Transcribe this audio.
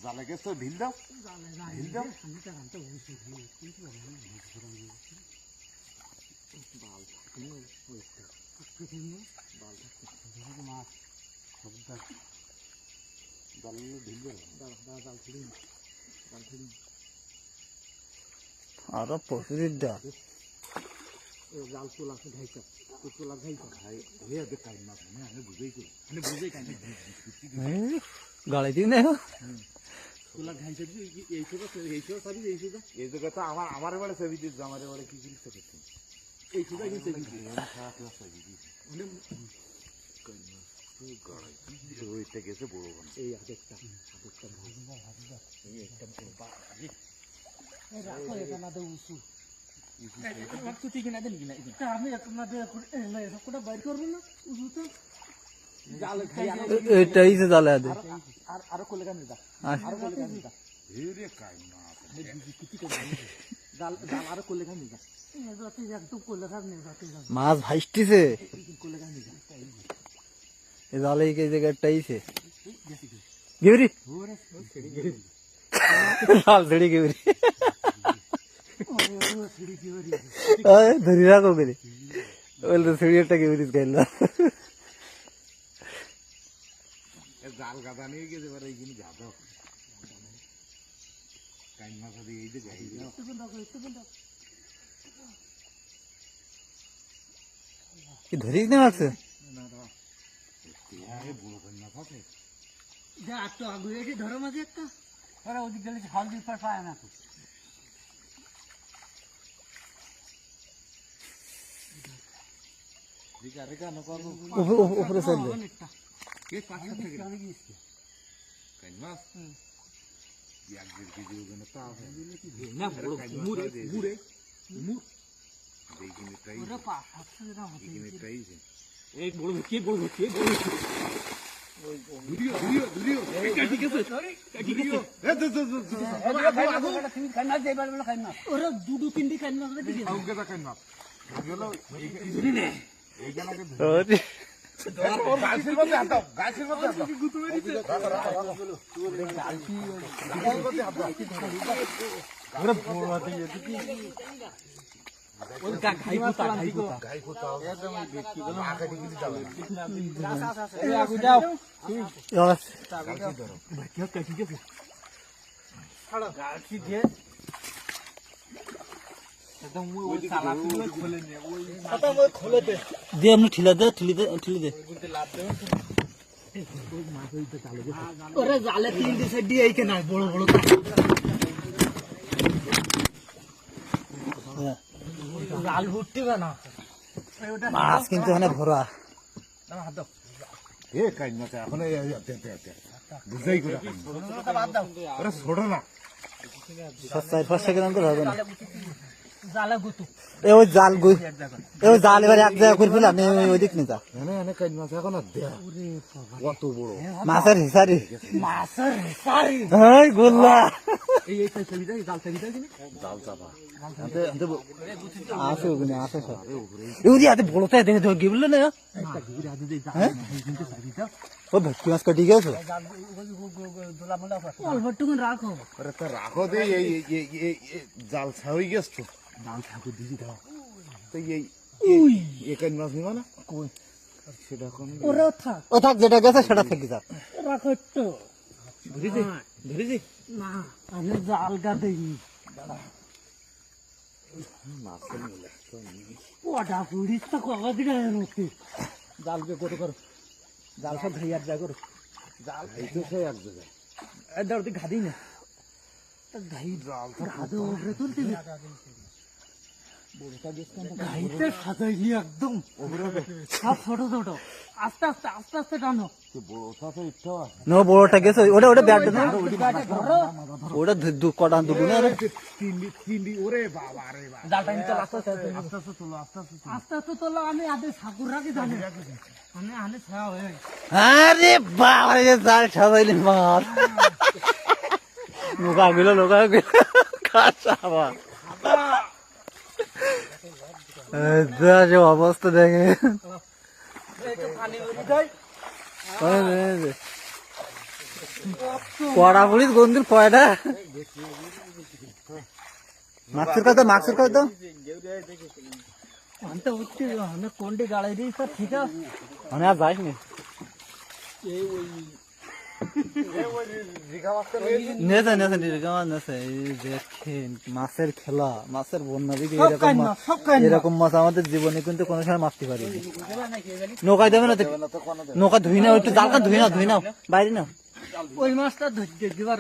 জালে গেছে ঢিল দাও ঢিল দাও আরো প্রচুর ডাল জাল তোলা ঘাইছা তোলা ঘাইছা ঘাই হে দে কাই মাছ আমি বুঝাই করি মানে বুঝাই কাই গাড়ি দিন না তোলা ঘাইছা এই ছোট সাবি এই জায়গা তো আমার বাড়ি সাবি দিস আমার বাড়ি কি জিনিস করতে এই ছোট কি সাবি দিস সাবি দিস মানে কাই মাছ গাড়ি ওইটা গেছে বড় বান এই আরেকটা এই একটা বড় বা এই রাখো এটা না দে উসু এটাই সে জালে আছে মাছ ভাইসটিছে জালে এই জায়গাটাইছে গেউরি লাল ধরি গেউরি ধরি রাখো করে বলতে সিঁড়িটা গেউরিস গাইল জাল গাদা নিয়ে গেছে এবার এইখানে গাদা কাইন মাছ দিয়ে এই যে গাই কি ধরিস না মারছে বড় কাইন মাছ আছে তো আগুয়ে ধরো মাঝে একটা ওরা ওদিক গেলে হাল দিয়ে পায় না তো উপরে চলবে ওরা দুটো তিনটি খাই না দিয়ে আপনি ঠিলা দে ঠিলি দে ওরা জালে তিনটি সাইড দিয়ে এইখানে বড় বড় জাল ভর্তি না মাছ কিন্তু এখানে ভরা এ কাইন মাছ এখন বুঝাই করে ওরা ছোট না 4-5 সেকেন্ড করে হবে না জালে গুতু ওই জাল এবার এক জায়গা করে ফেলাম ওই দিক নিয়ে যা কাইন মাছ এখন কত বড় মাছের হিসারি গোল্লা জাল চাপা আছে ওখানে আছে সব এগুলি হাতে বড়টাই দেখে তো গিয়ে বললো না ও ভেটকি মাছ কাটি গেছে অল্পটুকুন রাখো রাখো দে জাল ছাড়ি গেছো জাল ঠাকুর দিদি দাও তো এই কাইন মাছ নিবা না কই সেটা কোন ও থাক যেটা গেছে সেটা থেকে যাক রাখো একটু ধরে দে না আমি জাল গাদেই মাছের মিলে ওটা পুরিস তো কবে দিকে নতি জালকে কত করো জাল সব ভাইয়ার যা করো জাল এইতো সে এক জায়গায় এদার দি ঘাদি না ঘাই জাল ঘাদো উপরে তুলতে ঘাইতে সাজাইনি একদম সব ছোট ছোট আস্তে আস্তে আস্তে আস্তে টানো নো বড়টা গেছে ওটা ওটা ব্যাগটা না ওটা কটা দুটো না তিনটি ওরে বাবা রে বাবা জালটা নিতে আস্তে আস্তে আস্তে আস্তে তোলো আস্তে আস্তে আস্তে আস্তে তোলা আমি আগে ঠাকুর রাখি জানি আমি আনে ছায়া হয়ে আরে বাবা রে জাল সাজাইলি মাছ লোকা গেল কাঁচা আবার যে অবস্থা দেখে কড়া পুলিশ গন্দির কয়টা মাছের কথা আনতে উঠছি আমি কোনটি গাড়াই দিই স্যার ঠিক আছে আমি আর যাইনি মাছের খেলা মাছের বন্যা দিকে এরকম মাছ আমাদের জীবনে কিন্তু কোনো সময় মারতে পারিনি নৌকায় দেবে না নৌকা ধুই না একটু জালটা ধুই না বাইরে না ওই মাছটা ধরতে দিবার